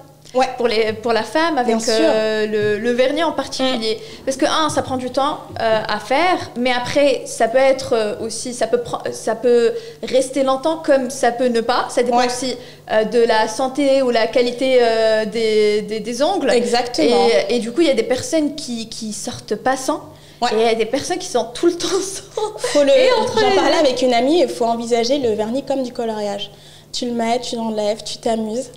pour la femme avec le vernis en particulier. Parce que, ça prend du temps à faire, mais après, ça peut être aussi, ça peut rester longtemps comme ça peut ne pas. Ça dépend aussi de la santé ou la qualité des ongles. Exactement. Et du coup, il y a des personnes qui sortent pas sans. Et il y a des personnes qui sont tout le temps sans. J'en parlais avec une amie, il faut envisager le vernis comme du coloriage. Tu le mets, tu l'enlèves, tu t'amuses.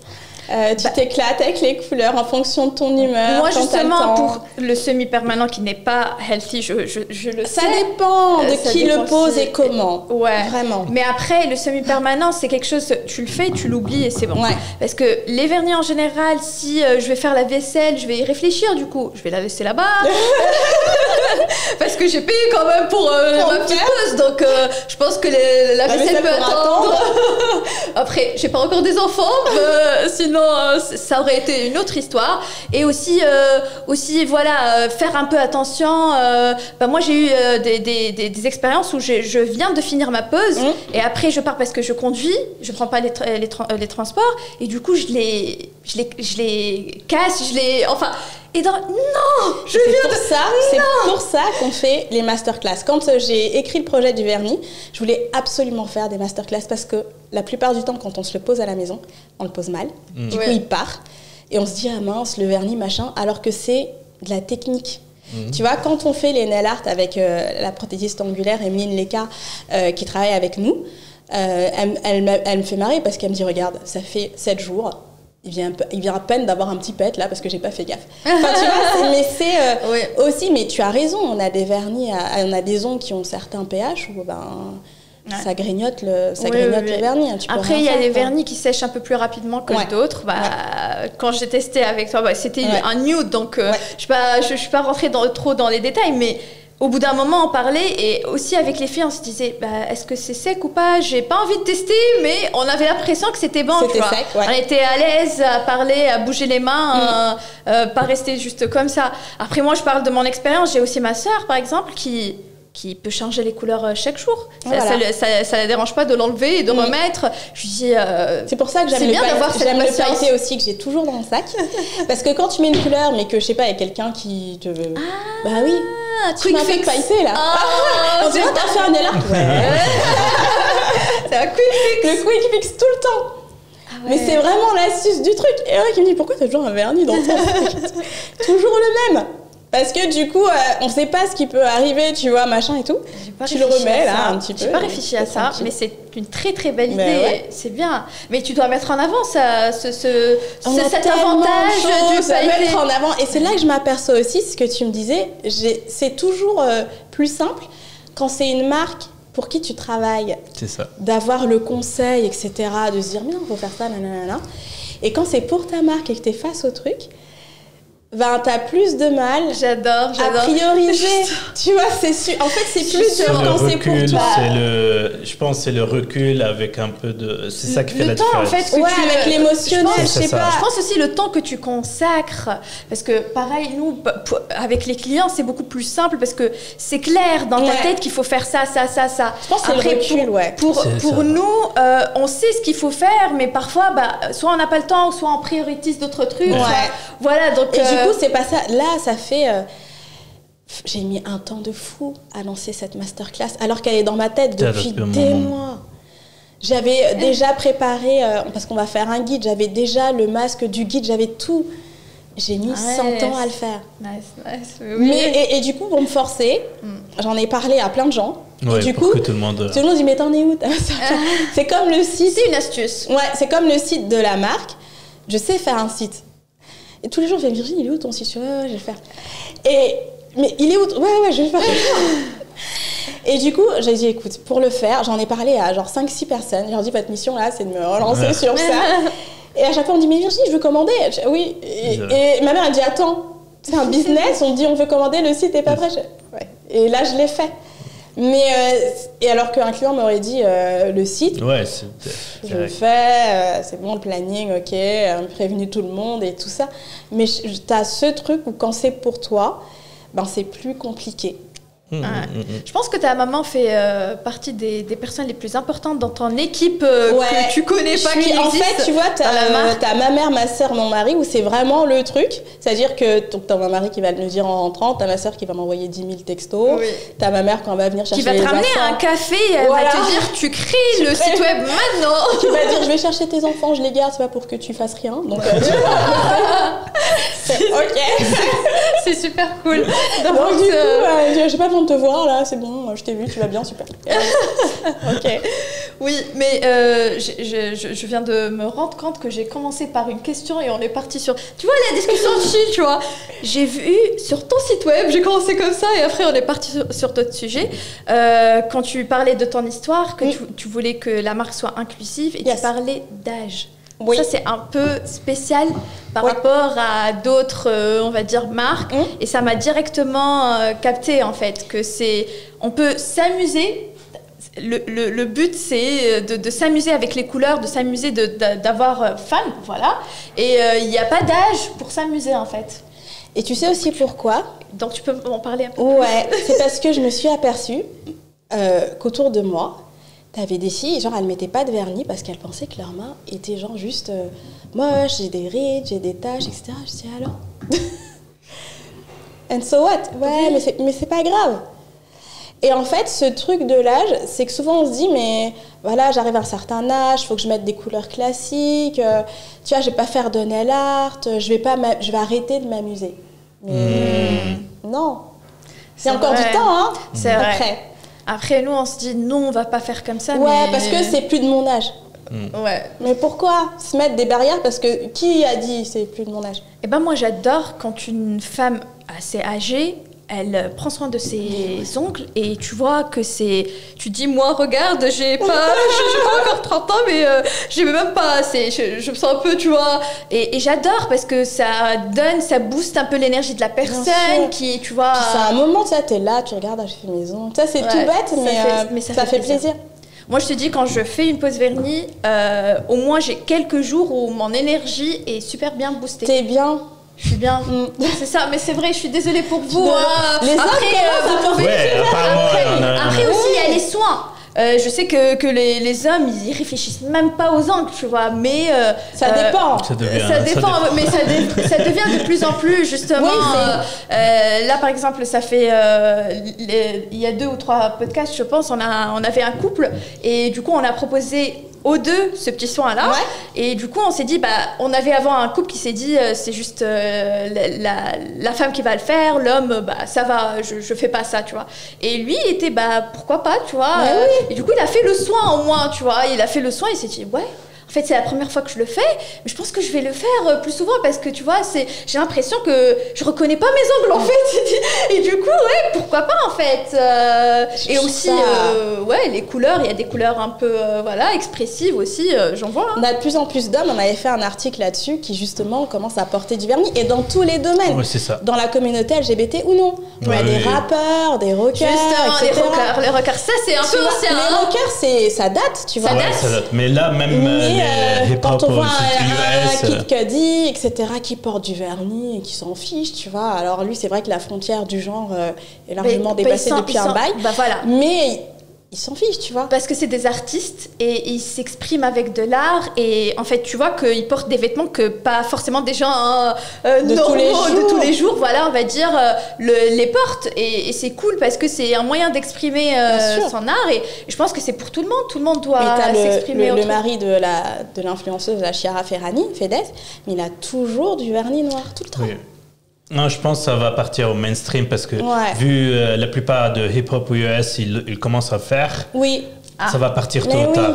Tu t'éclates avec les couleurs en fonction de ton humeur. Moi, justement, pour le semi-permanent qui n'est pas healthy, je le sais. Ça dépend de qui le pose et comment. Ouais. Vraiment. Mais après, le semi-permanent, c'est quelque chose, tu le fais, tu l'oublies et c'est bon. Ouais. Parce que les vernis en général, si je vais faire la vaisselle, je vais y réfléchir du coup. Je vais la laisser là-bas. Parce que j'ai payé quand même pour ma petite pause. Donc, je pense que la vaisselle peut attendre. Après, j'ai pas encore des enfants. Sinon, ça aurait été une autre histoire. Et aussi voilà, faire un peu attention. Moi, j'ai eu des expériences où je viens de finir ma pause et après je pars parce que je conduis, je prends pas les transports et du coup je les casse, et non, je viens de ça. C'est pour ça qu'on fait les masterclass. Quand j'ai écrit le projet du vernis, je voulais absolument faire des masterclass parce que la plupart du temps, quand on se le pose à la maison, on le pose mal. Du coup, il part et on se dit ah mince, le vernis machin, alors que c'est de la technique. Tu vois, quand on fait les nail art avec la prothésiste angulaire Emeline Leka qui travaille avec nous, elle me fait marrer parce qu'elle me dit regarde, ça fait 7 jours. Il vient à peine d'avoir un petit pet là parce que j'ai pas fait gaffe. Enfin, tu vois, mais c'est aussi, mais tu as raison, on a des vernis, on a des ongles qui ont certains pH où ça grignote le vernis. Hein, après, il y a des vernis qui sèchent un peu plus rapidement que d'autres. Quand j'ai testé avec toi, c'était un nude, donc je suis pas rentrée trop dans les détails, mais au bout d'un moment, on parlait et aussi avec les filles, on se disait est-ce que c'est sec ou pas? J'ai pas envie de tester, mais on avait l'impression que c'était bon. C'était sec, On était à l'aise à parler, à bouger les mains, pas rester juste comme ça. Après, moi, je parle de mon expérience. J'ai aussi ma sœur, par exemple, qui peut changer les couleurs chaque jour. Ça la dérange pas de l'enlever et de remettre. Je lui dis... c'est pour ça que j'aime le pailleté aussi, que j'ai toujours dans le sac. Parce que quand tu mets une couleur, mais que, je sais pas, il y a quelqu'un qui te veut... Bah oui, tu m'as fait pailleter, là. On dirait que t'as fait un nail art. C'est un quick fix. Le quick fix tout le temps. Mais c'est vraiment l'astuce du truc. Et là, qui me dit, pourquoi t'as toujours un vernis dans le sac? Toujours le même. Parce que du coup, on sait pas ce qui peut arriver, tu vois, machin et tout. Tu le remets là un petit peu. J'ai pas réfléchi à ça, mais c'est une très très belle idée. C'est bien. Mais tu dois mettre en avant cet avantage du pailleté. Mettre en avant. Et c'est là que je m'aperçois aussi, ce que tu me disais, c'est toujours plus simple quand c'est une marque pour qui tu travailles. C'est ça. D'avoir le conseil, etc. De se dire, mais non, faut faire ça, nanana. Et quand c'est pour ta marque et que t'es face au truc, t'as plus de mal j'adore à prioriser. Tu vois, c'est sûr. En fait, c'est plus dur quand c'est pour toi. Je pense que c'est le recul avec un peu de... C'est ça qui fait la différence. En fait, avec l'émotionnel, je sais pas. Je pense aussi le temps que tu consacres. Parce que, pareil, nous, avec les clients, c'est beaucoup plus simple parce que c'est clair dans ta tête qu'il faut faire ça. Je pense que c'est le recul, Pour nous, on sait ce qu'il faut faire, mais parfois, soit on n'a pas le temps, soit on priorise d'autres trucs. Voilà, donc... Du coup, c'est pas ça. Là, ça fait... j'ai mis un temps de fou à lancer cette masterclass, alors qu'elle est dans ma tête depuis des mois. J'avais déjà préparé, parce qu'on va faire un guide, j'avais déjà le masque du guide, j'avais tout J'ai mis 100 ans à le faire. Nice. Et du coup, pour me forcer, j'en ai parlé à plein de gens. Ouais, et du pour coup, que tout le monde dit, mais t'en es où? C'est comme le site. C'est une astuce. Ouais, c'est comme le site de la marque. Je sais faire un site. Et tous les jours, je fais, Virginie, il est où ton site? Ouais, je vais le faire. Mais il est où? Ouais, je vais le faire. Et du coup, j'ai dit, écoute, pour le faire, j'en ai parlé à genre 5-6 personnes. J'ai dit, votre mission là, c'est de me relancer sur ça. Et à chaque fois, on me dit, mais Virginie, je veux commander. Oui. Et ma mère, elle dit, attends, c'est un business. On me dit, on veut commander, le site n'est pas prêt. Ouais. Et là, je l'ai fait. Mais, et alors qu'un client m'aurait dit, le site, je le fais, c'est bon, le planning, ok, prévenu tout le monde et tout ça. Mais tu as ce truc où quand c'est pour toi, ben, c'est plus compliqué. Je pense que ta maman fait partie des personnes les plus importantes dans ton équipe que tu connais pas, qui existe. En fait, tu vois, t'as ma mère, ma sœur, mon mari, où c'est vraiment le truc. C'est-à-dire que t'as mon mari qui va me dire en rentrant, t'as ma sœur qui va m'envoyer 10 000 textos, t'as ma mère quand elle va venir chercher les enfants. Qui va te ramener un café, elle va te dire, tu crées le site web maintenant. Qui va dire, je vais chercher tes enfants, je les garde, c'est pas pour que tu fasses rien. Donc, ok. C'est super cool. Donc, du coup, j'ai pas besoin de te voir là, c'est bon, je t'ai vu, tu vas bien, super. Ok. Oui, mais je viens de me rendre compte que j'ai commencé par une question et on est parti sur, tu vois, la discussion de chill, tu vois. J'ai vu sur ton site web, j'ai commencé comme ça et après on est parti sur d'autres sujets. Quand tu parlais de ton histoire, que tu voulais que la marque soit inclusive et tu parlais d'âge. Oui. Ça, c'est un peu spécial par rapport à d'autres, on va dire, marques. Et ça m'a directement capté, en fait, que on peut s'amuser. Le but, c'est de s'amuser avec les couleurs, de s'amuser d'avoir femme, voilà. Et il n'y a pas d'âge pour s'amuser, en fait. Et tu sais aussi pourquoi? Donc, tu peux m'en parler un peu plus? Ouais, c'est parce que je me suis aperçue qu'autour de moi, t'avais des filles, genre elles mettaient pas de vernis parce qu'elles pensaient que leurs mains étaient genre juste moches, j'ai des rides, j'ai des taches, etc. Je dis alors. And so what? Ouais, mais c'est pas grave. Et en fait, ce truc de l'âge, c'est que souvent on se dit, mais voilà, j'arrive à un certain âge, il faut que je mette des couleurs classiques, tu vois, je vais pas faire de nail art, je vais arrêter de m'amuser. Mais non. C'est encore du temps, hein. C'est vrai. Après, nous, on se dit, non, on va pas faire comme ça. Ouais, parce que c'est plus de mon âge. Ouais. Mais pourquoi se mettre des barrières? Parce que qui a dit c'est plus de mon âge? Eh ben moi, j'adore quand une femme assez âgée, elle prend soin de ses ongles et tu vois que tu dis, moi, regarde, j'ai pas encore 30 ans, mais j'ai même pas assez. Je me sens un peu, tu vois. Et j'adore parce que ça booste un peu l'énergie de la personne qui, tu vois. C'est un moment, tu sais, t'es là, tu regardes, je fais mes ongles. Ça, c'est tout bête, mais ça fait plaisir. Moi, je te dis, quand je fais une pause vernis, au moins, j'ai quelques jours où mon énergie est super bien boostée. T'es bien. Je suis bien. C'est ça, mais c'est vrai, je suis désolée pour vous. Les après aussi, il y a les soins. Je sais que les hommes, ils réfléchissent même pas aux angles, tu vois, mais... ça dépend. Ça dépend, mais ça devient de plus en plus, justement. Oui, là, par exemple, ça fait... il y a 2 ou 3 podcasts, je pense, on avait un couple, et du coup, on a proposé aux deux ce petit soin-là. Et du coup, on s'est dit, on avait avant un couple qui s'est dit, c'est juste la femme qui va le faire, l'homme, ça va, je fais pas ça, tu vois. Et lui, il était, pourquoi pas, tu vois. Et du coup, il a fait le soin au moins, tu vois. Il a fait le soin, il s'est dit, ouais. En fait, c'est la première fois que je le fais, mais je pense que je vais le faire plus souvent parce que, tu vois, j'ai l'impression que je reconnais pas mes ongles, en fait. Et du coup, ouais, pourquoi pas, en fait. Et aussi, les couleurs, il y a des couleurs un peu, expressives aussi, j'en vois. On a de plus en plus d'hommes, on avait fait un article là-dessus qui, justement, commence à porter du vernis. Et dans tous les domaines. Ouais, c'est ça. Dans la communauté LGBT ou non. Il y a des rappeurs, des rockers, etc. Les rockers, ça, c'est un peu ancien. Les rockers, ça date, tu vois. Ça date. Mais là, même... quand on voit un Kid Cudi, etc., qui porte du vernis et qui s'en fiche, tu vois. Alors lui, c'est vrai que la frontière du genre est largement dépassée depuis un bail. Voilà. Mais ils s'en fichent, tu vois. Parce que c'est des artistes et ils s'expriment avec de l'art et en fait tu vois qu'ils portent des vêtements que pas forcément des gens normaux de tous les jours, voilà, on va dire, les portent et c'est cool parce que c'est un moyen d'exprimer son art et je pense que c'est pour tout le monde doit s'exprimer. Le mari de l'influenceuse, la Chiara Ferragni, Fedez, mais il a toujours du vernis noir, tout le temps. Oui. Non, je pense que ça va partir au mainstream parce que vu la plupart de hip-hop aux US, ils commencent à faire. Oui. Ça va partir tôt ou tard.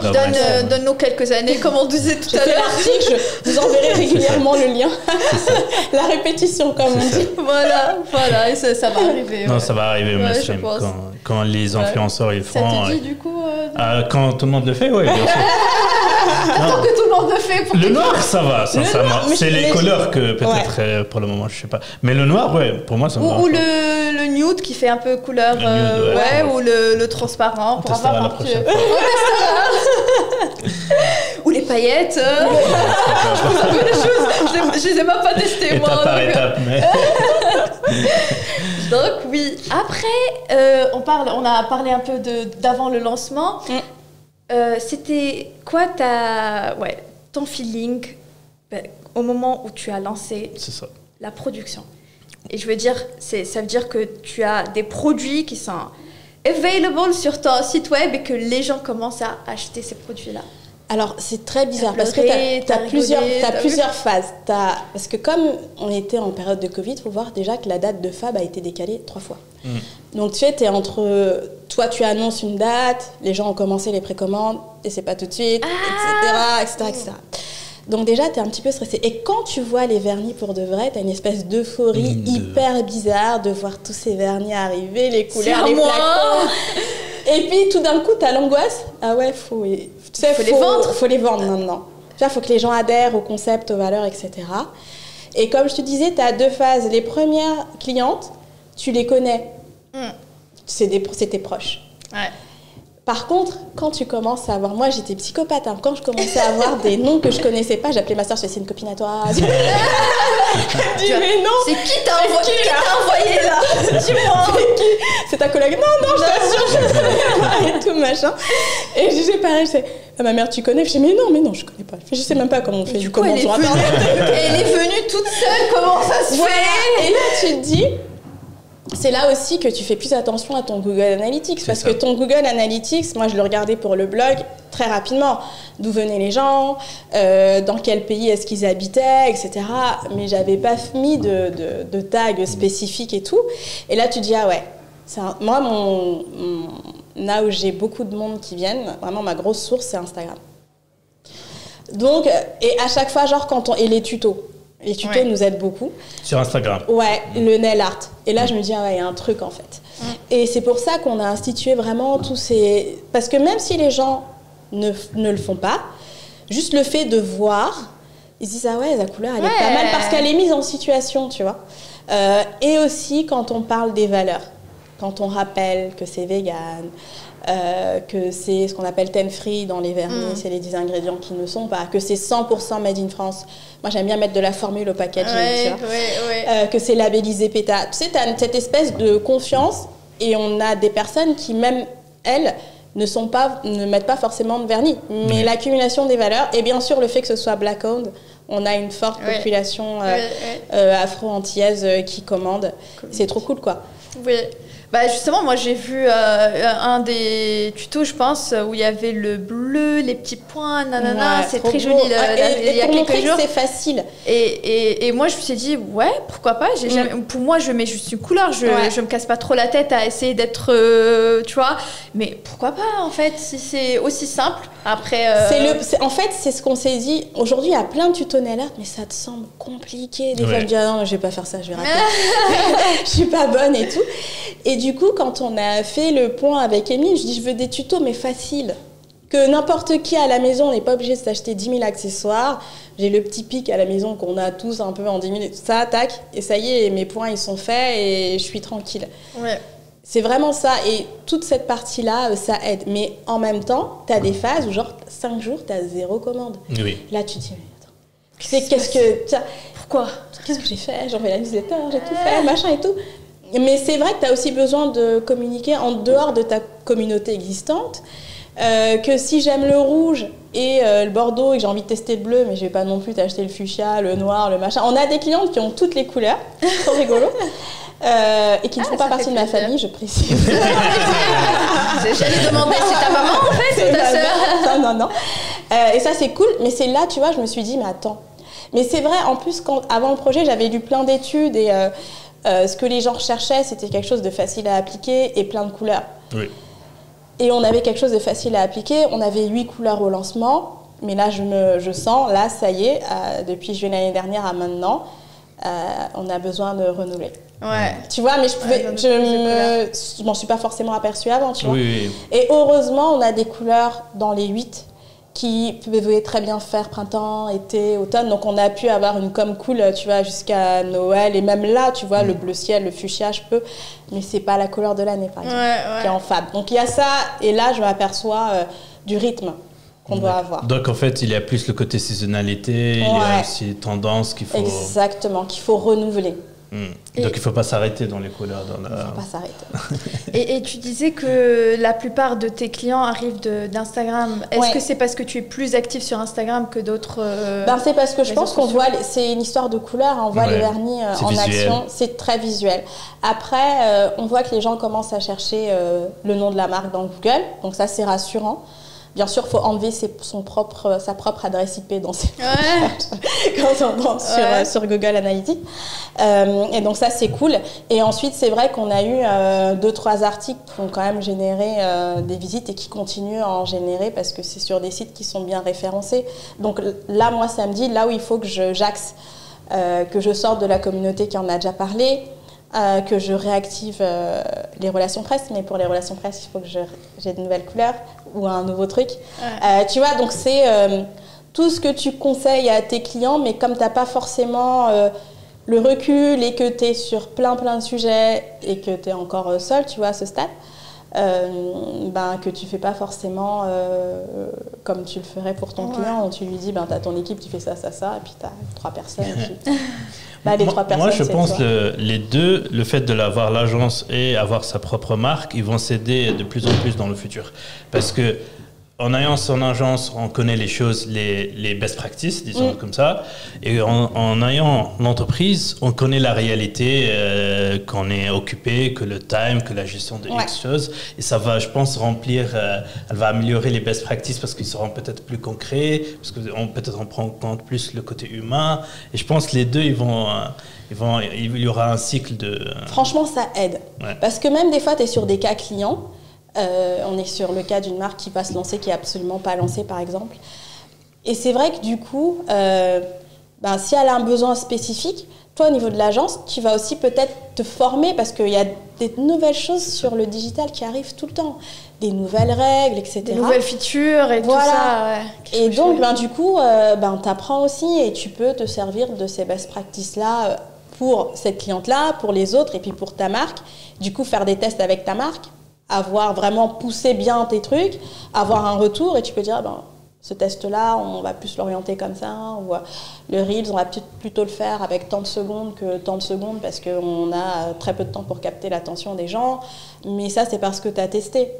Donne-nous quelques années, comme on disait tout à l'heure. L'article, je vous enverrai régulièrement le lien. La répétition, comme on dit. Voilà, et ça va arriver. Non, ça va arriver au mainstream quand les influenceurs ils font. Ça te dit du coup quand tout le monde le fait, oui, bien sûr. Tant que tout le monde le fait. Le noir, ça va, sincèrement. C'est les couleurs que peut-être pour le moment, je sais pas. Mais le noir, ouais, pour moi, ça va. Ou le nude qui fait un peu couleur, ou le transparent pour avoir un peu. Ou les paillettes. Je les ai même pas testées, moi. Étape par étape, mais. Donc oui. Après, on a parlé un peu d'avant le lancement. C'était quoi ton feeling au moment où tu as lancé la production? Et je veux dire, ça veut dire que tu as des produits qui sont available sur ton site web et que les gens commencent à acheter ces produits-là. Alors, c'est très bizarre parce que tu as plusieurs phases. Parce que comme on était en période de Covid, il faut voir déjà que la date de Fab a été décalée 3 fois. Donc, tu es entre... Toi, tu annonces une date, les gens ont commencé les précommandes, et c'est pas tout de suite, etc. Donc déjà, tu es un petit peu stressé. Et quand tu vois les vernis pour de vrai, tu as une espèce d'euphorie hyper bizarre de voir tous ces vernis arriver, les couleurs, les flacons. Et puis, tout d'un coup, tu as l'angoisse. Ah ouais, faut les vendre. Faut les vendre maintenant. Il faut que les gens adhèrent au concept, aux valeurs, etc. Et comme je te disais, tu as 2 phases. Les premières clientes, tu les connais. C'est tes proches. Ouais. Par contre, quand tu commences à avoir... Moi, j'étais psychopathe. Hein. Quand je commençais à avoir des noms que je connaissais pas, j'appelais ma soeur, je disais, c'est une copine à toi. Je dis, mais non. C'est qui t'a envoyé là? Dis-moi. C'est ta collègue. Non, je t'assure. Et tout, machin. Et je disais pareil, je sais, ma mère, tu connais? Je dis, mais non, je connais pas. Je sais même pas comment on fait du comment sur Internet. Elle est venue toute seule, comment ça se fait? Et là, tu te dis... C'est là aussi que tu fais plus attention à ton Google Analytics. Parce que ton Google Analytics, moi je le regardais pour le blog très rapidement. D'où venaient les gens, dans quel pays est-ce qu'ils habitaient, etc. Mais j'avais pas mis de tag spécifique et tout. Et là tu te dis, ah ouais, moi là où j'ai beaucoup de monde qui viennent, vraiment ma grosse source c'est Instagram. Donc, et à chaque fois, genre et les tutos. Les tutos nous aident beaucoup. Sur Instagram. Ouais, le nail art. Et là, je me dis, ah ouais, il y a un truc en fait. Et c'est pour ça qu'on a institué vraiment tous ces... Parce que même si les gens ne le font pas, juste le fait de voir, ils se disent, ah ouais, la couleur, elle est pas mal parce qu'elle est mise en situation, tu vois. Et aussi quand on parle des valeurs, quand on rappelle que c'est vegan, que c'est ce qu'on appelle ten-free dans les vernis, c'est les 10 ingrédients qui ne sont pas, que c'est 100% made in France. Moi, j'aime bien mettre de la formule au packaging, tu vois. Que c'est labellisé PETA. Tu sais, tu as cette espèce de confiance et on a des personnes qui, même elles, ne mettent pas forcément de vernis. Mais l'accumulation des valeurs et bien sûr le fait que ce soit black-owned, on a une forte population afro-antillaise qui commande. C'est trop cool, quoi. Oui. Bah justement, moi j'ai vu un des tutos, je pense, où il y avait le bleu, les petits points, nanana, c'est très joli. Il y a quelques jours, c'est facile. Et moi je me suis dit, ouais, pourquoi pas. Pour moi, je mets juste une couleur, je me casse pas trop la tête à essayer d'être, tu vois. Mais pourquoi pas en fait, si c'est aussi simple. Après. En fait, c'est ce qu'on s'est dit. Aujourd'hui, il y a plein de tutos nail art, mais ça te semble compliqué. Des fois, je me dis, ah non, je vais pas faire ça, je vais rater. Je suis pas bonne et tout. Et du coup, quand on a fait le point avec Émile, je dis, je veux des tutos, mais faciles. Que n'importe qui à la maison, on n'est pas obligé de s'acheter 10 000 accessoires. J'ai le petit pic à la maison qu'on a tous un peu en 10 minutes. Ça, tac, et ça y est, mes points, ils sont faits et je suis tranquille. Ouais. C'est vraiment ça. Et toute cette partie-là, ça aide. Mais en même temps, tu as des phases où, genre, 5 jours, tu as 0 commande. Oui. Là, tu te dis, mais attends, pourquoi? Qu'est-ce que j'ai fait? J'en fais la newsletter, j'ai tout fait, machin et tout. Mais c'est vrai que tu as aussi besoin de communiquer en dehors de ta communauté existante. Que si j'aime le rouge et le bordeaux et que j'ai envie de tester le bleu, mais je vais pas non plus t'acheter le fuchsia, le noir, le machin. On a des clientes qui ont toutes les couleurs, c'est rigolo, et qui ne font pas partie de ma famille, je précise. J'allais demander, c'est ta maman en fait ou ta sœur? Non. Et ça c'est cool, mais c'est là, tu vois, je me suis dit, mais attends. Mais c'est vrai, en plus, avant le projet, j'avais lu plein d'études et ce que les gens recherchaient, c'était quelque chose de facile à appliquer et plein de couleurs. Oui. Et on avait quelque chose de facile à appliquer. On avait 8 couleurs au lancement. Mais là, je sens, là, ça y est, depuis juillet l'année dernière à maintenant, on a besoin de renouveler. Ouais. Tu vois, mais je m'en suis pas forcément aperçue avant, tu vois. Oui. Et heureusement, on a des couleurs dans les 8 qui pouvaient très bien faire printemps, été, automne. Donc, on a pu avoir une com cool, tu vois, jusqu'à Noël. Et même là, tu vois, le bleu ciel, le fuchsia, je peux. Mais c'est pas la couleur de l'année, par exemple, qui est en fab. Donc, il y a ça. Et là, je m'aperçois du rythme qu'on doit avoir. Donc, en fait, il y a plus le côté saisonnalité. Il y a aussi tendance qu'il faut... Exactement, qu'il faut renouveler. Donc il ne faut pas s'arrêter dans les couleurs. Il ne faut pas s'arrêter. Et tu disais que la plupart de tes clients arrivent d'Instagram. Est-ce que c'est parce que tu es plus active sur Instagram que d'autres c'est parce que je pense qu'on voit, c'est une histoire de couleurs, on voit les vernis en visuel. action, c'est très visuel. Après, on voit que les gens commencent à chercher le nom de la marque dans Google, donc ça c'est rassurant. Bien sûr, il faut enlever sa propre adresse IP dans ses quand on entre sur Google Analytics. Et donc ça, c'est cool. Et ensuite, c'est vrai qu'on a eu 2-3 articles qui ont quand même généré des visites et qui continuent à en générer parce que c'est sur des sites qui sont bien référencés. Donc là, moi, samedi, là où il faut que j'axe, que je sorte de la communauté qui en a déjà parlé, que je réactive les relations presse, mais pour les relations presse, il faut que j'ai de nouvelles couleurs ou un nouveau truc. Tu vois, donc c'est tout ce que tu conseilles à tes clients, mais comme tu n'as pas forcément le recul et que tu es sur plein de sujets et que tu es encore seul, tu vois, à ce stade, que tu ne fais pas forcément comme tu le ferais pour ton client, où tu lui dis, tu as ton équipe, tu fais ça, et puis tu as 3 personnes qui... Moi, je pense que les deux, le fait de l'avoir l'agence et avoir sa propre marque, ils vont s'aider de plus en plus dans le futur. Parce que en ayant son agence, on connaît les choses, les best practices, disons comme ça. Et en ayant l'entreprise, on connaît la réalité, qu'on est occupé, que le time, que la gestion de X choses. Et ça va, je pense, elle va améliorer les best practices parce qu'ils seront peut-être plus concrets, parce peut-être on prend en compte plus le côté humain. Et je pense que les deux, il y aura un cycle de... Franchement, ça aide. Parce que même des fois, tu es sur des cas clients. On est sur le cas d'une marque qui va se lancer, qui n'est absolument pas lancée, par exemple. Et c'est vrai que du coup, si elle a un besoin spécifique, toi, au niveau de l'agence, tu vas aussi peut-être te former parce qu'il y a des nouvelles choses sur le digital qui arrivent tout le temps. Des nouvelles règles, etc. Des nouvelles features et tout ça. Et donc, du coup, tu apprends aussi et tu peux te servir de ces best practices-là pour cette cliente-là, pour les autres et puis pour ta marque. Du coup, faire des tests avec ta marque, avoir vraiment poussé bien tes trucs, avoir un retour et tu peux dire ce test-là, on va plus l'orienter comme ça, ou le Reels, on va plutôt le faire avec tant de secondes que tant de secondes parce qu'on a très peu de temps pour capter l'attention des gens. Mais ça, c'est parce que tu as testé.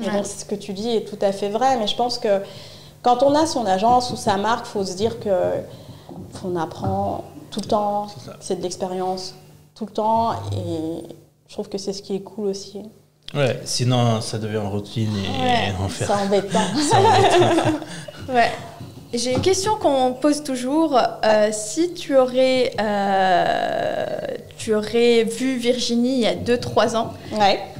Et donc, ce que tu dis est tout à fait vrai. Mais je pense que quand on a son agence ou sa marque, il faut se dire qu'on apprend tout le temps, c'est de l'expérience tout le temps. Et je trouve que c'est ce qui est cool aussi. Ouais, sinon ça devient une routine et enfer. Ça embête pas. J'ai une question qu'on pose toujours. Si tu aurais vu Virginie il y a 2-3 ans,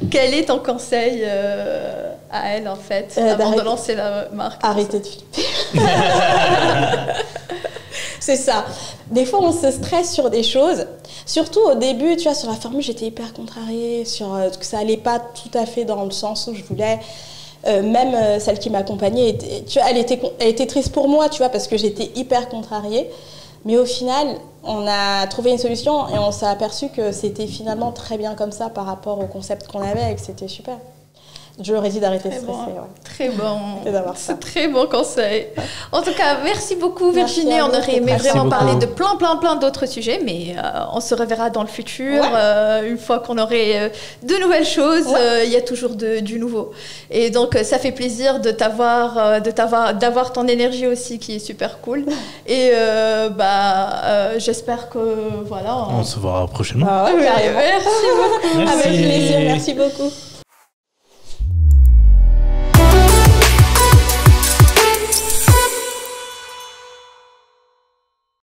quel est ton conseil à elle en fait, avant de lancer la marque? Arrêtez de flipper. C'est ça. Des fois, on se stresse sur des choses. Surtout au début, tu vois, sur la formule, j'étais hyper contrariée, sur que ça allait pas tout à fait dans le sens où je voulais. Même celle qui m'accompagnait, elle était triste pour moi, tu vois, parce que j'étais hyper contrariée. Mais au final, on a trouvé une solution et on s'est aperçu que c'était finalement très bien comme ça par rapport au concept qu'on avait et que c'était super. j'aurais dit d'arrêter de Très stresser. bon. Très bon. C'est très bon conseil. En tout cas, merci beaucoup Virginie. On aurait aimé Merci vraiment beaucoup. parler de plein d'autres sujets, mais on se reverra dans le futur. Une fois qu'on aurait de nouvelles choses, il y a toujours du nouveau. Et donc, ça fait plaisir d'avoir ton énergie aussi qui est super cool. Et j'espère que voilà. On se verra prochainement. Merci beaucoup. Avec plaisir, merci beaucoup.